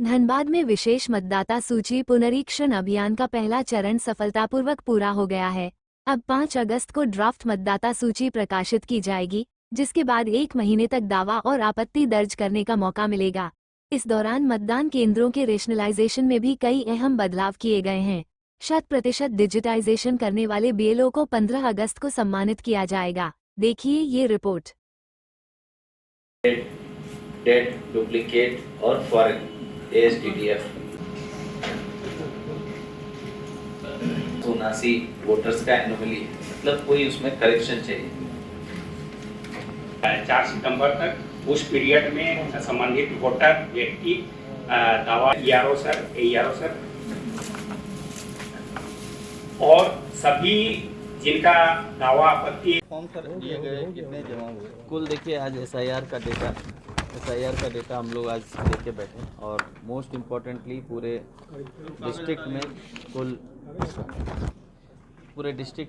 धनबाद में विशेष मतदाता सूची पुनरीक्षण अभियान का पहला चरण सफलतापूर्वक पूरा हो गया है। अब 5 अगस्त को ड्राफ्ट मतदाता सूची प्रकाशित की जाएगी, जिसके बाद 1 महीने तक दावा और आपत्ति दर्ज करने का मौका मिलेगा। इस दौरान मतदान केंद्रों के रेशनलाइजेशन में भी कई अहम बदलाव किए गए हैं। 100% डिजिटाइजेशन करने वाले बीएलओ को 15 अगस्त को सम्मानित किया जाएगा। देखिए ये रिपोर्ट। डेट, डुप्लीकेट और फॉरेन ASDDF 79 वोटर्स का एनोमली है, मतलब कोई उसमें करेक्शन चाहिए। 4 सितंबर तक उस पीरियड में संबंधित वोटर व्यक्ति दावा ERO सर, AERO सर और सभी जिनका दावा आपत्ति फॉर्म सर दिए गए कितने जमा हुए? कुल देखिए आज SIR का डेटा हम लोग आज लेके बैठे और मोस्ट इम्पॉर्टेंटली पूरे डिस्ट्रिक्ट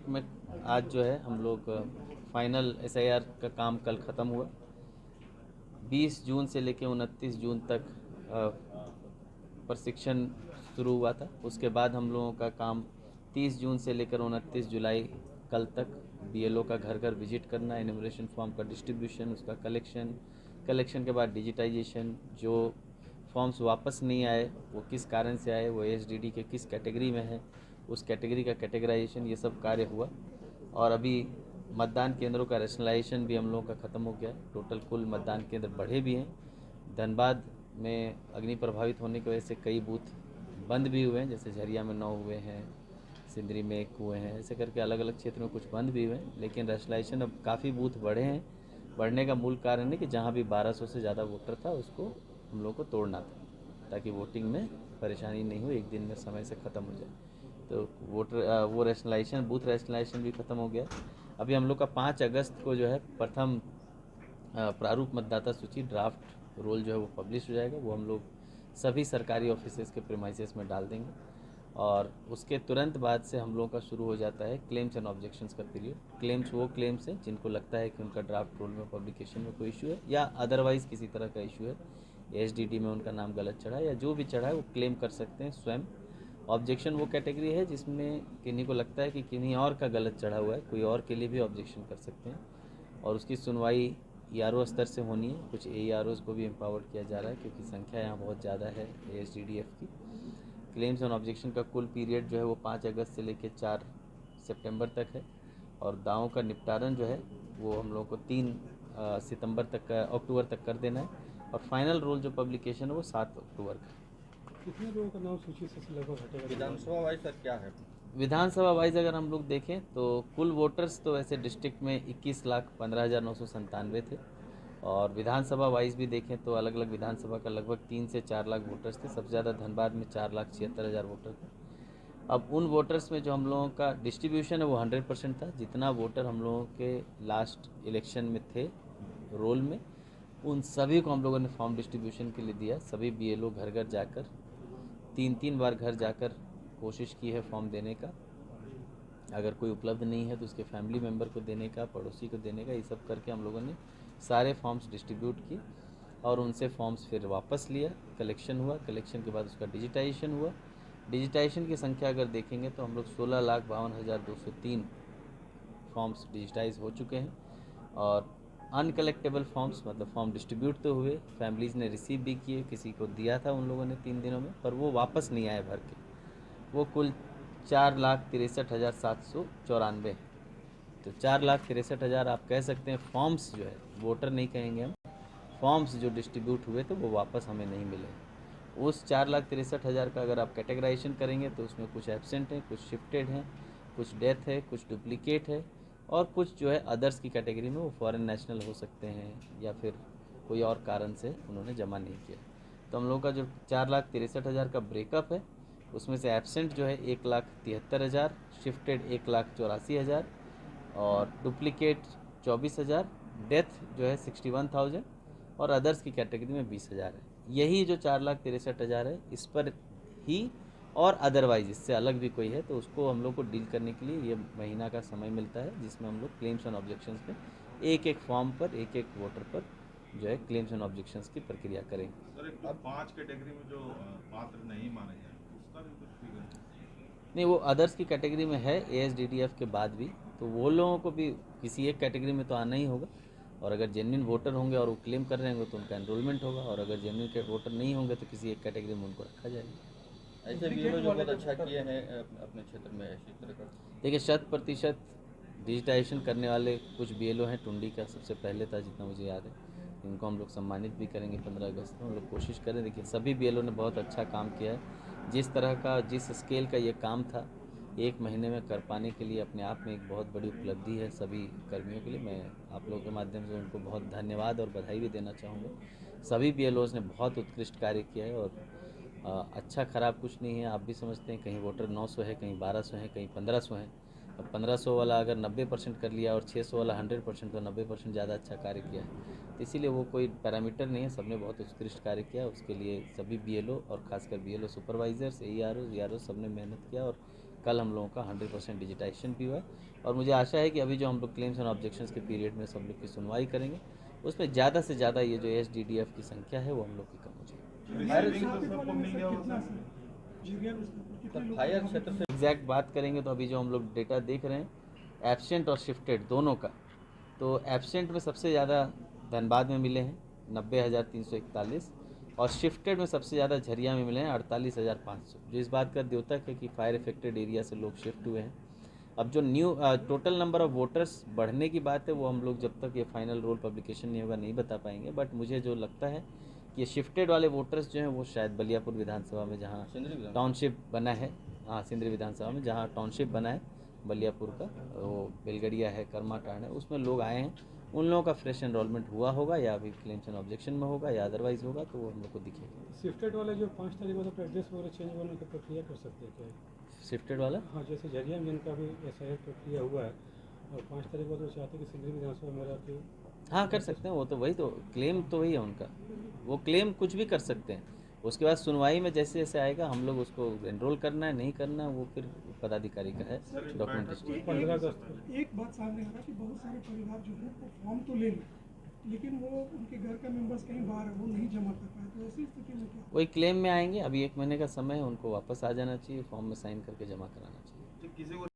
में आज जो है हम लोग फाइनल SIR का काम कल ख़त्म हुआ। 20 जून से लेके 29 जून तक प्रशिक्षण शुरू हुआ था। उसके बाद हम लोगों का काम 30 जून से लेकर 29 जुलाई कल तक BLO का घर घर विजिट करना, एनुमरेशन फॉर्म का डिस्ट्रीब्यूशन, उसका कलेक्शन के बाद डिजिटाइजेशन, जो फॉर्म्स वापस नहीं आए वो किस कारण से आए, वो ASDD के किस कैटेगरी में है, उस कैटेगरी का कैटेगराइजेशन, ये सब कार्य हुआ। और अभी मतदान केंद्रों का रैशनलाइजेशन भी हम लोगों का ख़त्म हो गया है। टोटल कुल मतदान केंद्र बढ़े भी हैं। धनबाद में अग्नि प्रभावित होने की वजह से कई बूथ बंद भी हुए हैं, जैसे झरिया में 9 हुए हैं, सिंदरी में 1 हुए हैं, ऐसे करके अलग अलग क्षेत्रों में कुछ बंद भी हुए हैं। लेकिन रैशनलाइजेशन अब काफ़ी बूथ बढ़े हैं। बढ़ने का मूल कारण है कि जहाँ भी 1200 से ज़्यादा वोटर था उसको हम लोग को तोड़ना था, ताकि वोटिंग में परेशानी नहीं हो, एक दिन में समय से ख़त्म हो जाए। तो वो रैशनलाइजेशन, बूथ रैशनलाइजेशन भी ख़त्म हो गया। अभी हम लोग का 5 अगस्त को जो है प्रथम प्रारूप मतदाता सूची ड्राफ्ट रोल जो है वो पब्लिश हो जाएगा। वो हम लोग सभी सरकारी ऑफिसेज के प्रीमाइसेस में डाल देंगे और उसके तुरंत बाद से हम लोगों का शुरू हो जाता है क्लेम्स एंड ऑब्जेक्शंस का पीरियड। वो क्लेम्स हैं जिनको लगता है कि उनका ड्राफ्ट रोल में पब्लिकेशन में कोई इशू है या अदरवाइज़ किसी तरह का इशू है, ASDD में उनका नाम गलत चढ़ा है या जो भी चढ़ा है, वो क्लेम कर सकते हैं स्वयं। ऑब्जेक्शन वो कैटेगरी है जिसमें किन्हीं को लगता है कि किन्हीं और का गलत चढ़ा हुआ है, कोई और के लिए भी ऑब्जेक्शन कर सकते हैं और उसकी सुनवाई ERO स्तर से होनी है। कुछ AEROs को भी एम्पावर्ड किया जा रहा है क्योंकि संख्या यहाँ बहुत ज़्यादा है ASDDF की। क्लेम्स एंड ऑब्जेक्शन का कुल पीरियड जो है वो 5 अगस्त से लेकर 4 सितंबर तक है और दावों का निपटारण जो है वो हम लोग को 3 अक्टूबर तक कर देना है और फाइनल रोल जो पब्लिकेशन है वो 7 अक्टूबर का। कितने लोगों का नाम सूची से लगभग हटेगा? विधानसभा वाइज सर क्या है? विधानसभा वाइज अगर हम लोग देखें तो कुल वोटर्स तो वैसे डिस्ट्रिक्ट में 21,15,997 थे और विधानसभा वाइज भी देखें तो अलग अलग विधानसभा का लगभग 3 से 4 लाख वोटर्स थे। सबसे ज़्यादा धनबाद में 4,76,000 वोटर थे। अब उन वोटर्स में जो हम लोगों का डिस्ट्रीब्यूशन है वो 100% था। जितना वोटर हम लोगों के लास्ट इलेक्शन में थे रोल में, उन सभी को हम लोगों ने फॉर्म डिस्ट्रीब्यूशन के लिए दिया। सभी BLO घर घर जाकर 3 बार घर जाकर कोशिश की है फॉर्म देने का। अगर कोई उपलब्ध नहीं है तो उसके फैमिली मेम्बर को देने का, पड़ोसी को देने का, ये सब करके हम लोगों ने सारे फॉर्म्स डिस्ट्रीब्यूट किए और उनसे फॉर्म्स फिर वापस लिया। कलेक्शन हुआ, कलेक्शन के बाद उसका डिजिटाइजेशन हुआ। डिजिटाइजेशन की संख्या अगर देखेंगे तो हम लोग 16,52,203 फॉर्म्स डिजिटाइज हो चुके हैं और अनकलेक्टेबल फॉर्म्स, मतलब फॉर्म डिस्ट्रीब्यूट तो हुए, फैमिलीज़ ने रिसीव भी किए, किसी को दिया था उन लोगों ने 3 दिनों में, पर वो वापस नहीं आए भर के। वो कुल 4,63,794। तो 4,63,000 आप कह सकते हैं फॉर्म्स जो है, वोटर नहीं कहेंगे हम, फॉर्म्स जो डिस्ट्रीब्यूट हुए थे वो वापस हमें नहीं मिले। उस 4,63,000 का अगर आप कैटेगराइजेशन करेंगे तो उसमें कुछ एब्सेंट हैं, कुछ शिफ्टेड हैं, कुछ डेथ है, कुछ डुप्लीकेट है और कुछ जो है अदर्स की कैटेगरी में, वो फॉरेन नेशनल हो सकते हैं या फिर कोई और कारण से उन्होंने जमा नहीं किया। तो हम लोगों का जो 4,63,000 का ब्रेकअप है उसमें से एब्सेंट जो है 1,73,000, शिफ्टेड 1,84,000 और डुप्लीकेट 24,000, डेथ जो है 61,000 और अदर्स की कैटेगरी में 20,000 है। यही जो 4,63,000 है इस पर ही, और अदरवाइज इससे अलग भी कोई है तो उसको हम लोग को डील करने के लिए ये महीना का समय मिलता है, जिसमें हम लोग क्लेम्स एंड ऑब्जेक्शंस पे एक एक फॉर्म पर, एक एक वोटर पर जो है क्लेम्स एंड ऑब्जेक्शंस की प्रक्रिया करेंगे। सर एक 5 कैटेगरी में जो पात्र नहीं माने जाए उसका भी कुछ फिगर नहीं, वो अदर्स की कैटेगरी में है ASDDF के बाद भी, तो वो लोगों को भी किसी एक कैटेगरी में तो आना ही होगा, और अगर जेन्युइन वोटर होंगे और वो क्लेम कर रहे होंगे तो उनका एनरोलमेंट होगा, और अगर जेन्युइन वोटर नहीं होंगे तो किसी एक कैटेगरी में उनको रखा जाएगा। ऐसे बीएलओ जो बहुत अच्छा किए हैं अपने क्षेत्र में इसी तरह का। देखिए 100% डिजिटाइजेशन करने वाले कुछ BLO हैं, टुंडी का सबसे पहले था जितना मुझे याद है, इनको हम लोग सम्मानित भी करेंगे 15 अगस्त को। हम लोग कोशिश करें, देखिए सभी BLO ने बहुत अच्छा काम किया है। जिस तरह का जिस स्केल का ये काम था 1 महीने में कर पाने के लिए अपने आप में एक बहुत बड़ी उपलब्धि है सभी कर्मियों के लिए। मैं आप लोगों के माध्यम से उनको बहुत धन्यवाद और बधाई भी देना चाहूँगा। सभी BLOs ने बहुत उत्कृष्ट कार्य किया है, और अच्छा ख़राब कुछ नहीं है। आप भी समझते हैं कहीं वोटर 900 है, कहीं 1200 है, कहीं 1500 है। अब 1500 वाला अगर 90% कर लिया और 600 वाला 100%, तो 90% ज़्यादा अच्छा कार्य किया है। तो इसीलिए वो कोई पैरामीटर नहीं है, सबने बहुत उत्कृष्ट कार्य किया। उसके लिए सभी BLO और ख़ासकर BLO सुपरवाइजर्स, AERO सब ने मेहनत किया, और कल हम लोगों का 100% डिजिटाइजेशन भी हुआ है। और मुझे आशा है कि अभी जो हम लोग क्लेम्स एंड ऑब्जेक्शंस के पीरियड में सब लोग की सुनवाई करेंगे, उसमें ज़्यादा से ज़्यादा ये जो ASDDF की संख्या है वो हम लोग की कम हो जाएगी। फायर क्षेत्र से एग्जैक्ट बात करेंगे तो अभी जो हम लोग डेटा देख रहे हैं एब्सेंट और शिफ्टेड दोनों का, तो एब्सेंट में सबसे ज़्यादा धनबाद में मिले हैं 90,341, और शिफ्टेड में सबसे ज़्यादा झरिया में मिले हैं 48,500, जो इस बात का द्योतक है कि फायर इफेक्टेड एरिया से लोग शिफ्ट हुए हैं। अब जो new total number of voters बढ़ने की बात है वो हम लोग जब तक ये फाइनल रोल पब्लिकेशन नहीं होगा नहीं बता पाएंगे, बट मुझे जो लगता है कि ये शिफ्टेड वाले वोटर्स जो हैं वो शायद बलियापुर विधानसभा में जहाँ टाउनशिप बना है, हाँ सिंदरी विधानसभा में जहाँ टाउनशिप बना है बलियापुर का, वो बेलगड़िया है, कर्माटांड है, उसमें लोग आए हैं। उन लोगों का फ्रेश एनरोलमेंट हुआ होगा या अभी क्लेम्स एंड ऑब्जेक्शन में होगा या अदरवाइज होगा, तो वो हम लोग को दिखेगा। शिफ्टेड वाले जो 5 तारीख को तो एड्रेस वगैरह चेंज होने की प्रक्रिया कर सकते हैं क्या? शिफ्टेड वाला हाँ, जैसे झरिया में जिनका भी SIR प्रक्रिया हुआ है और 5 तारीख को तो चाहते हैं कि सिंदरी विधानसभा में रहते, हाँ कर सकते हैं, वो तो वही तो क्लेम तो वही है उनका, वो क्लेम कुछ भी कर सकते हैं। उसके बाद सुनवाई में जैसे जैसे आएगा हम लोग उसको एनरोल करना है नहीं करना वो फिर पदाधिकारी का है डॉक्यूमेंटेशन। 15 अगस्त को एक बात सामने आ रहा है कि बहुत सारे परिवार जो है वो फॉर्म तो ले लें, लेकिन वो उनके घर का मेंबर्स कहीं बाहर है, वो नहीं जमा कर पाए, तो ऐसी स्थिति में क्या? वही क्लेम में आएंगे, अभी 1 महीने का समय है, उनको वापस आ जाना चाहिए, फॉर्म में साइन करके जमा कराना चाहिए। किसी को